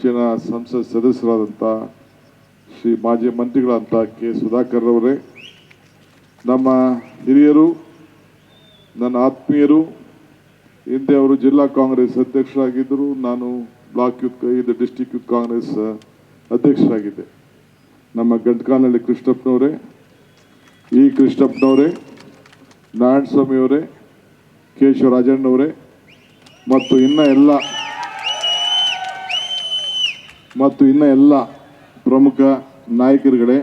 ಸಂಸತ್ ಸದಸ್ಯರಾದಂಥ ಶ್ರೀ ಮಾಜಿ ಮಂತ್ರಿಗಳಂತ ಕೆ ಸುಧಾಕರ್ ಅವರೇ, ನಮ್ಮ ಹಿರಿಯರು, ನನ್ನ ಆತ್ಮೀಯರು, ಹಿಂದೆ ಅವರು ಜಿಲ್ಲಾ ಕಾಂಗ್ರೆಸ್ ಅಧ್ಯಕ್ಷರಾಗಿದ್ದರು. ನಾನು block youth district youth Congress ಅಧ್ಯಕ್ಷರಾಗಿದ್ದೆ. ನಮ್ಮ ಗಂಟಕಾನಹಳ್ಳಿ ಕೃಷ್ಣಪ್ಪನವರೇ, ಇ ಕೃಷ್ಣಪ್ಪನವರೇ, ನಾರಾಯಣಸ್ವಾಮಿಯವರೇ, ಕೇಶವರಾಜಣ್ಣವರೇ ಮತ್ತು ಇನ್ನ ಎಲ್ಲ ಪ್ರಮುಖ ನಾಯಕರುಗಳೇ,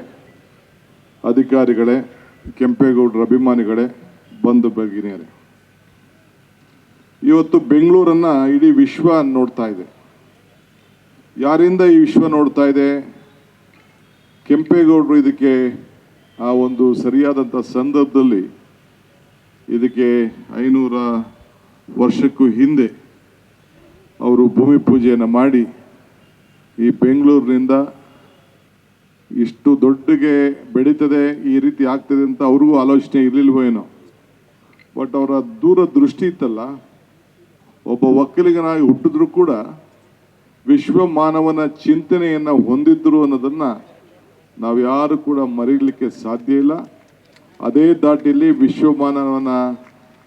ಅಧಿಕಾರಿಗಳೇ, ಕೆಂಪೇಗೌಡರ ಅಭಿಮಾನಿಗಳೇ, ಬಂಧು ಭಗಿನಿಯರೇ, ಇವತ್ತು ಬೆಂಗಳೂರನ್ನ ಇಡೀ ವಿಶ್ವ ನೋಡ್ತಾ ಇದೆ. ಯಾರಿಂದ ಈ ವಿಶ್ವ ನೋಡ್ತಾ ಇದೆ? ಕೆಂಪೇಗೌಡರು ಇದಕ್ಕೆ ಆ ಒಂದು ಸರಿಯಾದಂಥ ಸಂದರ್ಭದಲ್ಲಿ ಇದಕ್ಕೆ 500 ವರ್ಷಕ್ಕೂ ಹಿಂದೆ ಅವರು ಭೂಮಿ ಪೂಜೆಯನ್ನು ಮಾಡಿ ಈ ಬೆಂಗಳೂರಿನಿಂದ ಇಷ್ಟು ದೊಡ್ಡಗೆ ಬೆಳೀತದೆ, ಈ ರೀತಿ ಆಗ್ತದೆ ಅಂತ ಅವ್ರಿಗೂ ಆಲೋಚನೆ ಇರಲಿಲ್ವೋ ಏನೋ. ಬಟ್ ಅವರ ದೂರದೃಷ್ಟಿ ಇತ್ತಲ್ಲ, ಒಬ್ಬ ಒಕ್ಕಲಿಗನಾಗಿ ಹುಟ್ಟಿದ್ರು ಕೂಡ ವಿಶ್ವ ಮಾನವನ ಚಿಂತನೆಯನ್ನು ಹೊಂದಿದ್ರು ಅನ್ನೋದನ್ನು ನಾವು ಯಾರು ಕೂಡ ಮರೀಲಿಕ್ಕೆ ಸಾಧ್ಯ ಇಲ್ಲ. ಅದೇ ದಾಟಿಯಲ್ಲಿ ವಿಶ್ವ ಮಾನವನ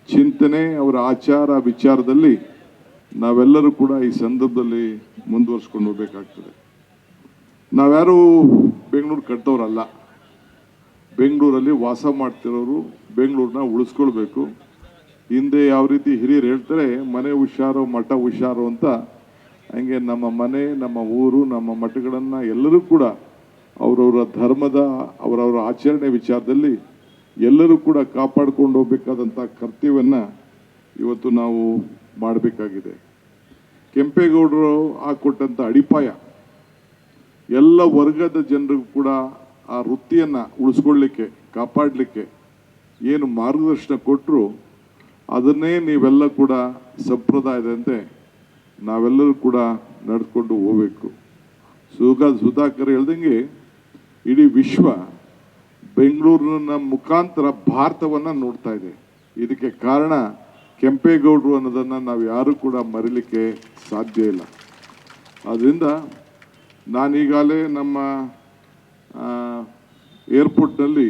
ಚಿಂತನೆ, ಅವರ ಆಚಾರ ವಿಚಾರದಲ್ಲಿ ನಾವೆಲ್ಲರೂ ಕೂಡ ಈ ಸಂದರ್ಭದಲ್ಲಿ ಮುಂದುವರ್ಸ್ಕೊಂಡು ಹೋಗ್ಬೇಕಾಗ್ತದೆ. ನಾವ್ಯಾರು ಬೆಂಗಳೂರು ಕಟ್ಟೋರಲ್ಲ, ಬೆಂಗಳೂರಲ್ಲಿ ವಾಸ ಮಾಡ್ತಿರೋರು. ಬೆಂಗಳೂರನ್ನ ಉಳಿಸ್ಕೊಳ್ಬೇಕು. ಹಿಂದೆ ಯಾವ ರೀತಿ ಹಿರಿಯರು ಹೇಳ್ತಾರೆ, ಮನೆ ಹುಷಾರು ಮಠ ಹುಷಾರು ಅಂತ, ಹಂಗೆ ನಮ್ಮ ಮನೆ, ನಮ್ಮ ಊರು, ನಮ್ಮ ಮಠಗಳನ್ನು ಎಲ್ಲರೂ ಕೂಡ ಅವರವರ ಧರ್ಮದ ಅವರವರ ಆಚರಣೆ ವಿಚಾರದಲ್ಲಿ ಎಲ್ಲರೂ ಕೂಡ ಕಾಪಾಡ್ಕೊಂಡು ಹೋಗ್ಬೇಕಾದಂಥ ಕರ್ತವ್ಯವನ್ನು ಇವತ್ತು ನಾವು ಮಾಡಬೇಕಾಗಿದೆ. ಕೆಂಪೇಗೌಡರು ಹಾಕೊಟ್ಟಂಥ ಅಡಿಪಾಯ ಎಲ್ಲ ವರ್ಗದ ಜನರಿಗೂ ಕೂಡ ಆ ವೃತ್ತಿಯನ್ನು ಉಳಿಸ್ಕೊಳ್ಳಿಕ್ಕೆ, ಕಾಪಾಡಲಿಕ್ಕೆ ಏನು ಮಾರ್ಗದರ್ಶನ ಕೊಟ್ಟರು, ಅದನ್ನೇ ನೀವೆಲ್ಲ ಕೂಡ ಸಂಪ್ರದಾಯದಂತೆ ನಾವೆಲ್ಲರೂ ಕೂಡ ನಡೆದುಕೊಂಡು ಹೋಗಬೇಕು. ಸುಧಾಕರ್ ಹೇಳ್ದಂಗೆ ಇಡೀ ವಿಶ್ವ ಬೆಂಗಳೂರಿನ ಮುಖಾಂತರ ಭಾರತವನ್ನು ನೋಡ್ತಾ ಇದೆ. ಇದಕ್ಕೆ ಕಾರಣ ಕೆಂಪೇಗೌಡರು ಅನ್ನೋದನ್ನು ನಾವು ಯಾರೂ ಕೂಡ ಮರೀಲಿಕ್ಕೆ ಸಾಧ್ಯ ಇಲ್ಲ. ಆದ್ದರಿಂದ ನಾನೀಗಾಗಲೇ ನಮ್ಮ ಏರ್ಪೋರ್ಟ್ನಲ್ಲಿ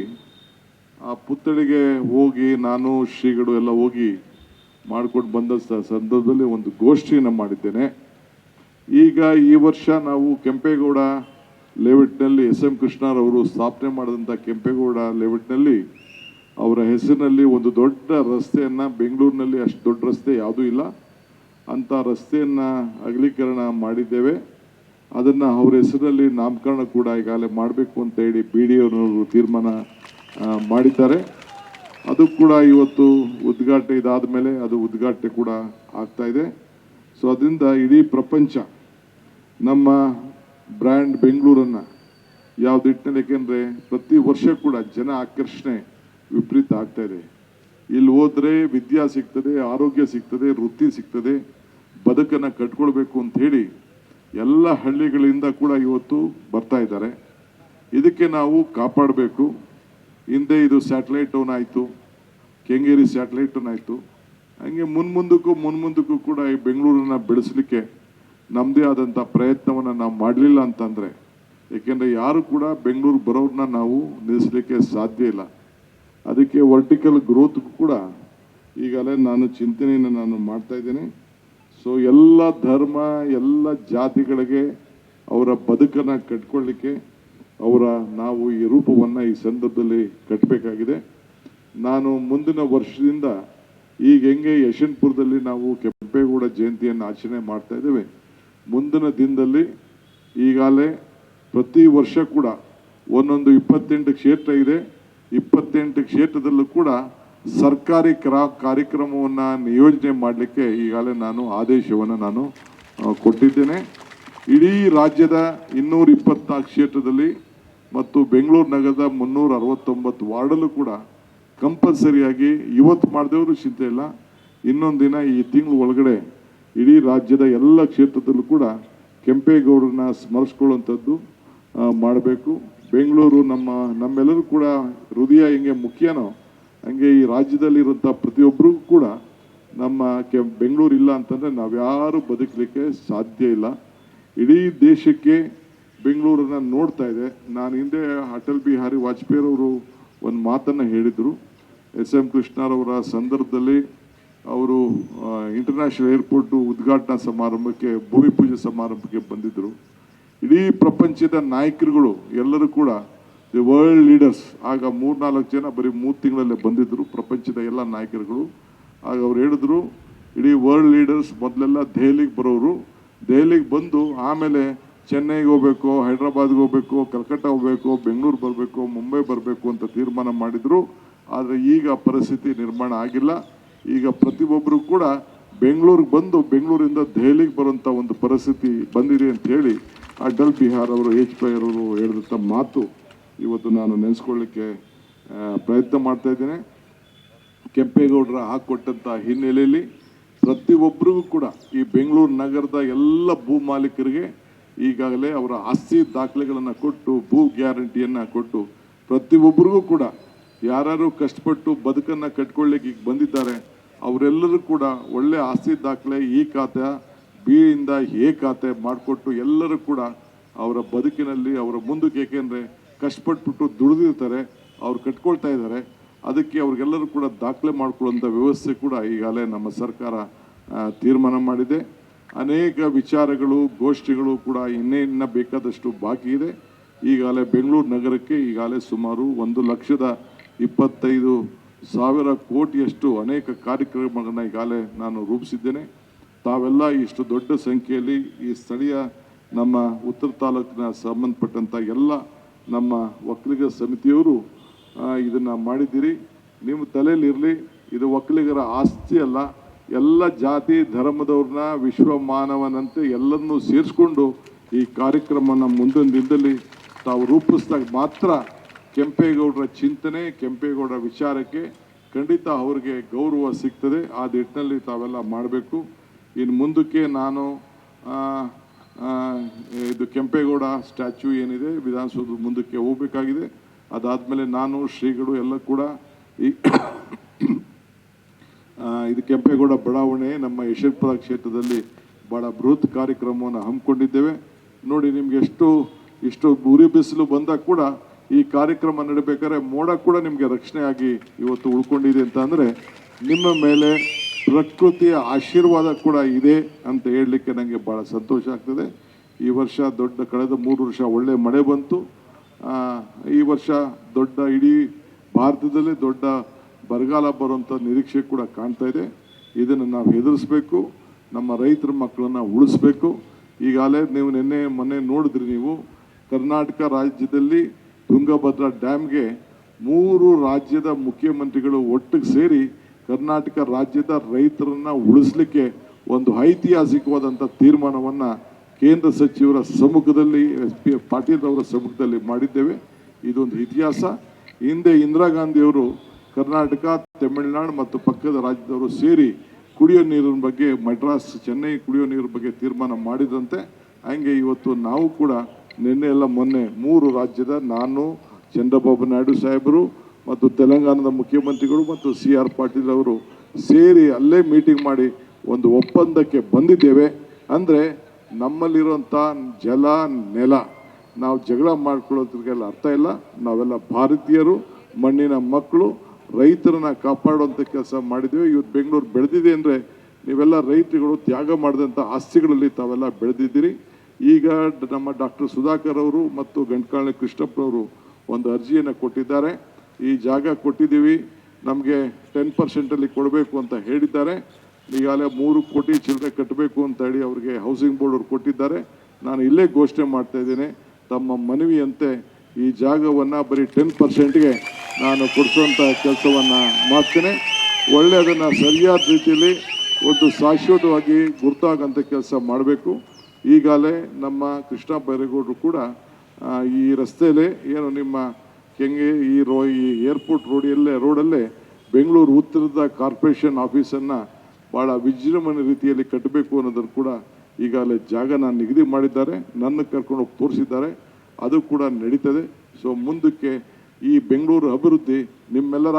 ಆ ಪುತ್ಥಳಿಗೆ ಹೋಗಿ ನಾನು ಶ್ರೀಗಳು ಎಲ್ಲ ಹೋಗಿ ಮಾಡ್ಕೊಂಡು ಬಂದ ಸಂದರ್ಭದಲ್ಲಿ ಒಂದು ಗೋಷ್ಠಿಯನ್ನು ಮಾಡಿದ್ದೇನೆ. ಈಗ ಈ ವರ್ಷ ನಾವು ಕೆಂಪೇಗೌಡ ಲೇಔಟ್ನಲ್ಲಿ SM ಕೃಷ್ಣರವರು ಸ್ಥಾಪನೆ ಮಾಡಿದಂಥ ಕೆಂಪೇಗೌಡ ಲೇಔಟ್ನಲ್ಲಿ ಅವರ ಹೆಸರಿನಲ್ಲಿ ಒಂದು ದೊಡ್ಡ ರಸ್ತೆಯನ್ನು, ಬೆಂಗಳೂರಿನಲ್ಲಿ ಅಷ್ಟು ದೊಡ್ಡ ರಸ್ತೆ ಯಾವುದೂ ಇಲ್ಲ ಅಂಥ ರಸ್ತೆಯನ್ನು ಅಗಲೀಕರಣ ಮಾಡಿದ್ದೇವೆ. ಅದನ್ನು ಅವರ ಹೆಸರಿನಲ್ಲಿ ನಾಮಕರಣ ಕೂಡ ಈಗಾಗಲೇ ಮಾಡಬೇಕು ಅಂತ ಹೇಳಿ BDO ತೀರ್ಮಾನ ಮಾಡಿದ್ದಾರೆ. ಅದು ಕೂಡ ಇವತ್ತು ಉದ್ಘಾಟನೆ ಇದಾದ ಮೇಲೆ ಅದು ಉದ್ಘಾಟನೆ ಕೂಡ ಆಗ್ತಾ ಇದೆ. ಸೊ ಅದರಿಂದ ಇಡೀ ಪ್ರಪಂಚ ನಮ್ಮ ಬ್ರ್ಯಾಂಡ್ ಬೆಂಗಳೂರನ್ನು ಯಾವ ನಿಟ್ಟಿನಲ್ಲಿ, ಏಕೆಂದರೆ ಪ್ರತಿ ವರ್ಷ ಕೂಡ ಜನ ಆಕರ್ಷಣೆ ವಿಪರೀತ ಆಗ್ತಾ ಇದೆ. ಇಲ್ಲಿ ಹೋದರೆ ವಿದ್ಯಾ ಸಿಗ್ತದೆ, ಆರೋಗ್ಯ ಸಿಗ್ತದೆ, ವೃತ್ತಿ ಸಿಗ್ತದೆ, ಬದುಕನ್ನು ಕಟ್ಕೊಳ್ಬೇಕು ಅಂತ ಹೇಳಿ ಎಲ್ಲ ಹಳ್ಳಿಗಳಿಂದ ಕೂಡ ಇವತ್ತು ಬರ್ತಾ ಇದ್ದಾರೆ. ಇದಕ್ಕೆ ನಾವು ಕಾಪಾಡಬೇಕು. ಹಿಂದೆ ಇದು ಸ್ಯಾಟಲೈಟ್ ಟೌನ್ ಆಯಿತು, ಕೆಂಗೇರಿ ಸ್ಯಾಟಲೈಟ್ ಟೌನ್ ಆಯಿತು. ಹಂಗೆ ಮುನ್ಮುಂದಕ್ಕೂ ಕೂಡ ಈ ಬೆಂಗಳೂರನ್ನು ಬೆಳೆಸಲಿಕ್ಕೆ ನಮ್ಮದೇ ಆದಂಥ ಪ್ರಯತ್ನವನ್ನು ನಾವು ಮಾಡಲಿಲ್ಲ ಅಂತಂದರೆ, ಏಕೆಂದರೆ ಯಾರು ಕೂಡ ಬೆಂಗಳೂರು ಬರೋರನ್ನ ನಾವು ನಿಲ್ಲಿಸಲಿಕ್ಕೆ ಸಾಧ್ಯ ಇಲ್ಲ. ಅದಕ್ಕೆ ವರ್ಟಿಕಲ್ ಗ್ರೋತ್ ಕೂಡ ಈಗಲೇ ನಾನು ಚಿಂತನೆಯನ್ನು ನಾನು ಮಾಡ್ತಾ ಇದ್ದೇನೆ. ಸೊ ಎಲ್ಲ ಧರ್ಮ, ಎಲ್ಲ ಜಾತಿಗಳಿಗೆ ಅವರ ಬದುಕನ್ನು ಕಟ್ಕೊಳ್ಳಿಕ್ಕೆ ನಾವು ಈ ರೂಪವನ್ನು ಈ ಸಂದರ್ಭದಲ್ಲಿ ಕಟ್ಟಬೇಕಾಗಿದೆ. ನಾನು ಮುಂದಿನ ವರ್ಷದಿಂದ ಈಗ ಹೆಂಗೆ ಯಶವಂತಪುರದಲ್ಲಿ ನಾವು ಕೆಂಪೇಗೌಡ ಜಯಂತಿಯನ್ನು ಆಚರಣೆ ಮಾಡ್ತಾ ಇದ್ದೇವೆ, ಮುಂದಿನ ದಿನದಲ್ಲಿ ಈಗಾಗಲೇ ಪ್ರತಿ ವರ್ಷ ಕೂಡ ಒಂದೊಂದು 28 ಕ್ಷೇತ್ರ ಇದೆ. 28 ಕ್ಷೇತ್ರದಲ್ಲೂ ಕೂಡ ಸರ್ಕಾರಿ ಕಾರ್ಯಕ್ರಮವನ್ನು ನಿಯೋಜನೆ ಮಾಡಲಿಕ್ಕೆ ಈಗಾಗಲೇ ನಾನು ಆದೇಶವನ್ನು ನಾನು ಕೊಟ್ಟಿದ್ದೇನೆ. ಇಡೀ ರಾಜ್ಯದ 224 ಕ್ಷೇತ್ರದಲ್ಲಿ ಮತ್ತು ಬೆಂಗಳೂರು ನಗರದ 369 ವಾರ್ಡಲ್ಲೂ ಕೂಡ ಕಂಪಲ್ಸರಿಯಾಗಿ ಇವತ್ತು ಮಾಡಿದವರು ಚಿಂತೆ ಇಲ್ಲ, ಇನ್ನೊಂದು ದಿನ ಈ ತಿಂಗಳು ಒಳಗಡೆ ಇಡೀ ರಾಜ್ಯದ ಎಲ್ಲ ಕ್ಷೇತ್ರದಲ್ಲೂ ಕೂಡ ಕೆಂಪೇಗೌಡರನ್ನ ಸ್ಮರಿಸ್ಕೊಳ್ಳುವಂಥದ್ದು ಮಾಡಬೇಕು. ಬೆಂಗಳೂರು ನಮ್ಮೆಲ್ಲರೂ ಕೂಡ ಹೃದಯ ಹೆಂಗೆ ಮುಖ್ಯನೋ ಹಂಗೆ ಈ ರಾಜ್ಯದಲ್ಲಿರುವಂಥ ಪ್ರತಿಯೊಬ್ಬರಿಗೂ ಕೂಡ ನಮ್ಮ ಬೆಂಗಳೂರು ಇಲ್ಲ ಅಂತಂದರೆ ನಾವ್ಯಾರು ಬದುಕಲಿಕ್ಕೆ ಸಾಧ್ಯ ಇಲ್ಲ. ಇಡೀ ದೇಶಕ್ಕೆ ಬೆಂಗಳೂರನ್ನು ನೋಡ್ತಾ ಇದೆ. ನಾನು ಹಿಂದೆ ಅಟಲ್ ಬಿಹಾರಿ ವಾಜಪೇಯಿ ಅವರು ಒಂದು ಮಾತನ್ನು ಹೇಳಿದರು. ಎಸ್.ಎಂ. ಕೃಷ್ಣರವರ ಸಂದರ್ಭದಲ್ಲಿ ಅವರು ಇಂಟರ್ನ್ಯಾಷನಲ್ ಏರ್ಪೋರ್ಟು ಉದ್ಘಾಟನಾ ಸಮಾರಂಭಕ್ಕೆ, ಭೂಮಿ ಪೂಜೆ ಸಮಾರಂಭಕ್ಕೆ ಬಂದಿದ್ದರು. ಇಡೀ ಪ್ರಪಂಚದ ನಾಯಕರುಗಳು ಎಲ್ಲರೂ ಕೂಡ ದಿ ವರ್ಲ್ಡ್ ಲೀಡರ್ಸ್, ಆಗ 3-4 ಜನ ಬರೀ 3 ತಿಂಗಳಲ್ಲೇ ಬಂದಿದ್ದರು, ಪ್ರಪಂಚದ ಎಲ್ಲ ನಾಯಕರುಗಳು. ಆಗ ಅವ್ರು ಹೇಳಿದ್ರು, ಇಡೀ ವರ್ಲ್ಡ್ ಲೀಡರ್ಸ್ ಮೊದಲೆಲ್ಲ ದೆಹಲಿಗೆ ಬರೋರು, ದೆಹಲಿಗೆ ಬಂದು ಆಮೇಲೆ ಚೆನ್ನೈಗೆ ಹೋಗಬೇಕು, ಹೈದ್ರಾಬಾದ್ಗೆ ಹೋಗಬೇಕು, ಕಲ್ಕಟ್ಟ ಹೋಗಬೇಕು, ಬೆಂಗಳೂರು ಬರಬೇಕು, ಮುಂಬೈ ಬರಬೇಕು ಅಂತ ತೀರ್ಮಾನ ಮಾಡಿದರು. ಆದರೆ ಈಗ ಪರಿಸ್ಥಿತಿ ನಿರ್ಮಾಣ ಆಗಿಲ್ಲ. ಈಗ ಪ್ರತಿಯೊಬ್ಬರು ಕೂಡ ಬೆಂಗಳೂರಿಗೆ ಬಂದು ಬೆಂಗಳೂರಿಂದ ದೆಹಲಿಗೆ ಬರುವಂಥ ಒಂದು ಪರಿಸ್ಥಿತಿ ಬಂದಿದೆ ಅಂತ ಹೇಳಿ ಅಟಲ್ ಬಿಹಾರ್ ಅವರು, ವಾಜಪೇಯಿ ಅವರು ಹೇಳಿದಂಥ ಮಾತು ಇವತ್ತು ನಾನು ನೆನೆಸ್ಕೊಳ್ಳಿಕ್ಕೆ ಪ್ರಯತ್ನ ಮಾಡ್ತಾ ಇದ್ದೇನೆ. ಕೆಂಪೇಗೌಡರ ಹಾಕೊಟ್ಟಂಥ ಹಿನ್ನೆಲೆಯಲ್ಲಿ ಪ್ರತಿಯೊಬ್ಬರಿಗೂ ಕೂಡ ಈ ಬೆಂಗಳೂರು ನಗರದ ಎಲ್ಲ ಭೂ ಮಾಲೀಕರಿಗೆ ಈಗಾಗಲೇ ಅವರ ಆಸ್ತಿ ದಾಖಲೆಗಳನ್ನು ಕೊಟ್ಟು, ಭೂ ಗ್ಯಾರಂಟಿಯನ್ನು ಕೊಟ್ಟು, ಪ್ರತಿಯೊಬ್ಬರಿಗೂ ಕೂಡ ಯಾರು ಕಷ್ಟಪಟ್ಟು ಬದುಕನ್ನು ಕಟ್ಕೊಳ್ಳಿಕ್ಕೆ ಈಗ ಬಂದಿದ್ದಾರೆ ಅವರೆಲ್ಲರೂ ಕೂಡ ಒಳ್ಳೆ ಆಸ್ತಿ ದಾಖಲೆ, ಈ ಖಾತೆ ಬಿ ಇಂದ ಎ ಖಾತೆ ಮಾಡಿಕೊಟ್ಟು ಎಲ್ಲರೂ ಕೂಡ ಅವರ ಬದುಕಿನಲ್ಲಿ ಅವರ ಮುಂದಕ್ಕೆ, ಏಕೆಂದರೆ ಕಷ್ಟಪಟ್ಬಿಟ್ಟು ದುಡಿದಿರ್ತಾರೆ, ಅವ್ರು ಕಟ್ಕೊಳ್ತಾ ಇದ್ದಾರೆ, ಅದಕ್ಕೆ ಅವ್ರಿಗೆಲ್ಲರೂ ಕೂಡ ದಾಖಲೆ ಮಾಡಿಕೊಳ್ಳುವಂಥ ವ್ಯವಸ್ಥೆ ಕೂಡ ಈಗಾಗಲೇ ನಮ್ಮ ಸರ್ಕಾರ ತೀರ್ಮಾನ ಮಾಡಿದೆ. ಅನೇಕ ವಿಚಾರಗಳು, ಗೋಷ್ಠಿಗಳು ಕೂಡ ಇನ್ನೂ ಬೇಕಾದಷ್ಟು ಬಾಕಿ ಇದೆ. ಈಗಾಗಲೇ ಬೆಂಗಳೂರು ನಗರಕ್ಕೆ ಈಗಾಗಲೇ ಸುಮಾರು 1,25,000 ಕೋಟಿಯಷ್ಟು ಅನೇಕ ಕಾರ್ಯಕ್ರಮಗಳನ್ನ ಈಗಾಗಲೇ ನಾನು ರೂಪಿಸಿದ್ದೇನೆ. ತಾವೆಲ್ಲ ಇಷ್ಟು ದೊಡ್ಡ ಸಂಖ್ಯೆಯಲ್ಲಿ ಈ ಸ್ಥಳೀಯ ನಮ್ಮ ಉತ್ತರ ತಾಲೂಕಿನ ಸಂಬಂಧಪಟ್ಟಂಥ ಎಲ್ಲ ನಮ್ಮ ಒಕ್ಕಲಿಗರ ಸಮಿತಿಯವರು ಇದನ್ನು ಮಾಡಿದ್ದೀರಿ. ನಿಮ್ಮ ತಲೆಯಲ್ಲಿರಲಿ, ಇದು ಒಕ್ಕಲಿಗರ ಆಸ್ತಿ ಅಲ್ಲ, ಎಲ್ಲ ಜಾತಿ ಧರ್ಮದವ್ರನ್ನ ವಿಶ್ವ ಮಾನವನಂತೆ ಎಲ್ಲರನ್ನೂ ಸೇರಿಸ್ಕೊಂಡು ಈ ಕಾರ್ಯಕ್ರಮನ ಮುಂದಿನ ದಿನದಲ್ಲಿ ತಾವು ರೂಪಿಸಿದಾಗ ಮಾತ್ರ ಕೆಂಪೇಗೌಡರ ಚಿಂತನೆ, ಕೆಂಪೇಗೌಡರ ವಿಚಾರಕ್ಕೆ ಖಂಡಿತ ಅವ್ರಿಗೆ ಗೌರವ ಸಿಗ್ತದೆ. ಆ ನಿಟ್ಟಿನಲ್ಲಿ ತಾವೆಲ್ಲ ಮಾಡಬೇಕು. ಇನ್ನು ಮುಂದಕ್ಕೆ ನಾನು ಇದು ಕೆಂಪೇಗೌಡ ಸ್ಟ್ಯಾಚ್ಯೂ ಏನಿದೆ ವಿಧಾನಸೌಧ ಮುಂದಕ್ಕೆ ಹೋಗಬೇಕಾಗಿದೆ. ಅದಾದಮೇಲೆ ನಾನು ಶ್ರೀಗಳು ಎಲ್ಲ ಕೂಡ ಇದು ಕೆಂಪೇಗೌಡ ಬಡಾವಣೆ ನಮ್ಮ ಯಶವಂತಪುರ ಕ್ಷೇತ್ರದಲ್ಲಿ ಭಾಳ ಬೃಹತ್ ಕಾರ್ಯಕ್ರಮವನ್ನು ಹಮ್ಮಿಕೊಂಡಿದ್ದೇವೆ. ನೋಡಿ, ನಿಮ್ಗೆ ಇಷ್ಟು ಉರಿ ಬಿಸಿಲು ಬಂದಾಗ ಕೂಡ ಈ ಕಾರ್ಯಕ್ರಮ ನಡೀಬೇಕಾದ್ರೆ ಮೋಡ ಕೂಡ ನಿಮಗೆ ರಕ್ಷಣೆಯಾಗಿ ಇವತ್ತು ಉಳ್ಕೊಂಡಿದೆ ಅಂತ ಅಂದರೆ ನಿಮ್ಮ ಮೇಲೆ ಪ್ರಕೃತಿಯ ಆಶೀರ್ವಾದ ಕೂಡ ಇದೆ ಅಂತ ಹೇಳಲಿಕ್ಕೆ ನನಗೆ ಭಾಳ ಸಂತೋಷ ಆಗ್ತದೆ. ಈ ವರ್ಷ ಕಳೆದ 3 ವರ್ಷ ಒಳ್ಳೆ ಮಳೆ ಬಂತು. ಈ ವರ್ಷ ಇಡೀ ಭಾರತದಲ್ಲೇ ದೊಡ್ಡ ಬರಗಾಲ ಬರುವಂಥ ನಿರೀಕ್ಷೆ ಕೂಡ ಕಾಣ್ತಾ ಇದೆ. ಇದನ್ನು ನಾವು ಎದುರಿಸಬೇಕು, ನಮ್ಮ ರೈತರ ಮಕ್ಕಳನ್ನು ಉಳಿಸ್ಬೇಕು. ಈಗಾಗಲೇ ನೀವು ಮೊನ್ನೆ ನೋಡಿದ್ರಿ, ನೀವು ಕರ್ನಾಟಕ ರಾಜ್ಯದಲ್ಲಿ ತುಂಗಭದ್ರಾ ಡ್ಯಾಮ್ಗೆ 3 ರಾಜ್ಯದ ಮುಖ್ಯಮಂತ್ರಿಗಳು ಒಟ್ಟಿಗೆ ಸೇರಿ ಕರ್ನಾಟಕ ರಾಜ್ಯದ ರೈತರನ್ನು ಉಳಿಸ್ಲಿಕ್ಕೆ ಒಂದು ಐತಿಹಾಸಿಕವಾದಂಥ ತೀರ್ಮಾನವನ್ನು ಕೇಂದ್ರ ಸಚಿವರ ಸಮ್ಮುಖದಲ್ಲಿ, SP ಪಾಟೀಲ್ ಅವರ ಸಮ್ಮುಖದಲ್ಲಿ ಮಾಡಿದ್ದೇವೆ. ಇದೊಂದು ಇತಿಹಾಸ. ಹಿಂದೆ ಇಂದಿರಾ ಗಾಂಧಿಯವರು ಕರ್ನಾಟಕ, ತಮಿಳುನಾಡು ಮತ್ತು ಪಕ್ಕದ ರಾಜ್ಯದವರು ಸೇರಿ ಕುಡಿಯೋ ನೀರಿನ ಬಗ್ಗೆ, ಚೆನ್ನೈ ಕುಡಿಯೋ ನೀರಿನ ಬಗ್ಗೆ ತೀರ್ಮಾನ ಮಾಡಿದಂತೆ, ಹಂಗೆ ಇವತ್ತು ನಾವು ಕೂಡ ಮೊನ್ನೆ 3 ರಾಜ್ಯದ, ನಾನು, ಚಂದ್ರಬಾಬು ನಾಯ್ಡು ಸಾಹೇಬರು ಮತ್ತು ತೆಲಂಗಾಣದ ಮುಖ್ಯಮಂತ್ರಿಗಳು ಮತ್ತು CR ಪಾಟೀಲ್ ಅವರು ಸೇರಿ ಅಲ್ಲೇ ಮೀಟಿಂಗ್ ಮಾಡಿ ಒಂದು ಒಪ್ಪಂದಕ್ಕೆ ಬಂದಿದ್ದೇವೆ. ಅಂದರೆ ನಮ್ಮಲ್ಲಿರುವಂಥ ಜಲ, ನೆಲ ನಾವು ಜಗಳ ಮಾಡ್ಕೊಳ್ಳೋದ್ರಿಗೆಲ್ಲ ಅರ್ಥ ಇಲ್ಲ. ನಾವೆಲ್ಲ ಭಾರತೀಯರು, ಮಣ್ಣಿನ ಮಕ್ಕಳು, ರೈತರನ್ನ ಕಾಪಾಡುವಂಥ ಕೆಲಸ ಮಾಡಿದ್ದೇವೆ. ಇವತ್ತು ಬೆಂಗಳೂರು ಬೆಳೆದಿದೆ ಅಂದರೆ ನೀವೆಲ್ಲ ರೈತರುಗಳು ತ್ಯಾಗ ಮಾಡಿದಂಥ ಆಸ್ತಿಗಳಲ್ಲಿ ತಾವೆಲ್ಲ ಬೆಳೆದಿದ್ದೀರಿ. ಈಗ ನಮ್ಮ ಡಾಕ್ಟರ್ ಸುಧಾಕರ್ ಅವರು ಮತ್ತು ಗಂಟ್ಕಾಳನಿ ಕೃಷ್ಣಪ್ಪರವರು ಒಂದು ಅರ್ಜಿಯನ್ನು ಕೊಟ್ಟಿದ್ದಾರೆ. ಈ ಜಾಗ ಕೊಟ್ಟಿದ್ದೀವಿ, ನಮಗೆ 10% ಕೊಡಬೇಕು ಅಂತ ಹೇಳಿದ್ದಾರೆ. ಈಗಾಗಲೇ 3 ಕೋಟಿ ಚಿಲ್ಲರೆ ಕಟ್ಟಬೇಕು ಅಂತ ಹೇಳಿ ಅವರಿಗೆ ಹೌಸಿಂಗ್ ಬೋರ್ಡ್ ಅವರು ಕೊಟ್ಟಿದ್ದಾರೆ. ನಾನು ಇಲ್ಲೇ ಘೋಷಣೆ ಮಾಡ್ತಾ ಇದ್ದೇನೆ, ತಮ್ಮ ಮನವಿಯಂತೆ ಈ ಜಾಗವನ್ನು ಬರೀ 10%ಗೆ ನಾನು ಕೊಡಿಸುವಂಥ ಕೆಲಸವನ್ನು ಮಾಡ್ತೇನೆ. ಒಳ್ಳೆಯದನ್ನು ಸರಿಯಾದ ರೀತಿಯಲ್ಲಿ ಒಂದು ಶಾಶ್ವತವಾಗಿ ಗುರುತಾಗಂಥ ಕೆಲಸ ಮಾಡಬೇಕು. ಈಗಾಗಲೇ ನಮ್ಮ ಕೃಷ್ಣ ಬೈರೇಗೌಡರು ಕೂಡ ಈ ರಸ್ತೆಯಲ್ಲೇ ಏನು ನಿಮ್ಮ ಈ ಏರ್ಪೋರ್ಟ್ ರೋಡಲ್ಲೇ ಬೆಂಗಳೂರು ಉತ್ತರದ ಕಾರ್ಪೊರೇಷನ್ ಆಫೀಸನ್ನು ಭಾಳ ವಿಜೃಂಭಣೆ ರೀತಿಯಲ್ಲಿ ಕಟ್ಟಬೇಕು ಅನ್ನೋದನ್ನು ಕೂಡ ಈಗಾಗಲೇ ಜಾಗನ ನಿಗದಿ ಮಾಡಿದ್ದಾರೆ, ನನ್ನ ಕರ್ಕೊಂಡು ಹೋಗಿ ತೋರಿಸಿದ್ದಾರೆ. ಅದು ಕೂಡ ನಡೀತದೆ. ಸೊ ಮುಂದಕ್ಕೆ ಈ ಬೆಂಗಳೂರು ಅಭಿವೃದ್ಧಿ ನಿಮ್ಮೆಲ್ಲರ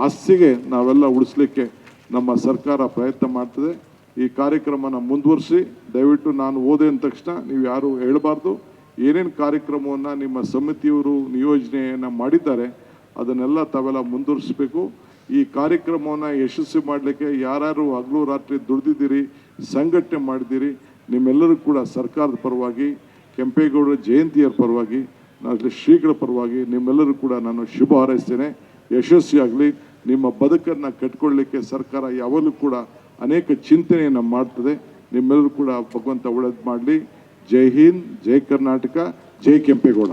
ಆಸ್ತಿಗೆ ನಾವೆಲ್ಲ ಉಳಿಸ್ಲಿಕ್ಕೆ ನಮ್ಮ ಸರ್ಕಾರ ಪ್ರಯತ್ನ ಮಾಡ್ತದೆ. ಈ ಕಾರ್ಯಕ್ರಮನ ಮುಂದುವರಿಸಿ. ದಯವಿಟ್ಟು ನಾನು ಹೋದೆ ಅಂದ ತಕ್ಷಣ ನೀವು ಯಾರು ಹೇಳಬಾರ್ದು. ಏನೇನು ಕಾರ್ಯಕ್ರಮವನ್ನು ನಿಮ್ಮ ಸಮಿತಿಯವರು ನಿಯೋಜನೆಯನ್ನು ಮಾಡಿದ್ದಾರೆ ಅದನ್ನೆಲ್ಲ ತಾವೆಲ್ಲ ಮುಂದುವರಿಸಬೇಕು. ಈ ಕಾರ್ಯಕ್ರಮವನ್ನು ಯಶಸ್ವಿ ಮಾಡಲಿಕ್ಕೆ ಯಾರ್ಯಾರು ಹಗಲು ರಾತ್ರಿ ದುಡಿದಿದ್ದೀರಿ, ಸಂಘಟನೆ ಮಾಡಿದ್ದೀರಿ, ನಿಮ್ಮೆಲ್ಲರೂ ಕೂಡ ಸರ್ಕಾರದ ಪರವಾಗಿ, ಕೆಂಪೇಗೌಡರ ಜಯಂತಿಯರ ಪರವಾಗಿ, ನಾನು ಶ್ರೀಗಳ ಪರವಾಗಿ ನಿಮ್ಮೆಲ್ಲರೂ ಕೂಡ ನಾನು ಶುಭ ಹಾರೈಸ್ತೇನೆ. ಯಶಸ್ವಿಯಾಗಲಿ. ನಿಮ್ಮ ಬದುಕನ್ನು ಕಟ್ಕೊಳ್ಳಿಕ್ಕೆ ಸರ್ಕಾರ ಯಾವಾಗಲೂ ಕೂಡ ಅನೇಕ ಚಿಂತನೆಯನ್ನು ಮಾಡ್ತದೆ. ನಿಮ್ಮೆಲ್ಲರೂ ಕೂಡ ಭಗವಂತ ಒಳ್ಳೇದು ಮಾಡಲಿ. ಜೈ ಹಿಂದ್, ಜೈ ಕರ್ನಾಟಕ, ಜೈ ಕೆಂಪೇಗೌಡ.